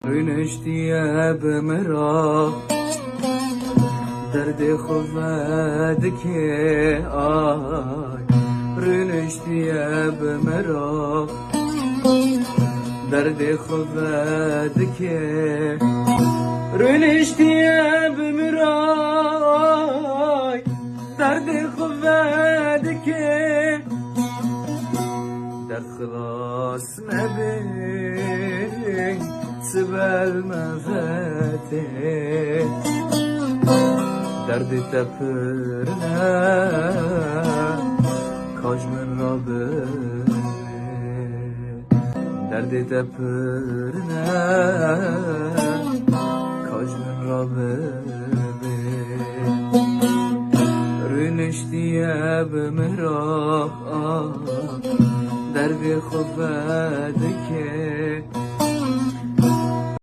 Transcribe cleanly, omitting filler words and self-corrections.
رنشتي بمرا درد خودك آی رنشتي بمرا درد خودك رنشتي بمرا درد خودك درد خلاص نبي سبل مفاته درد تفرنا کاش من را درد تفرنا کاش من را رنشتي بمرا درد خوبه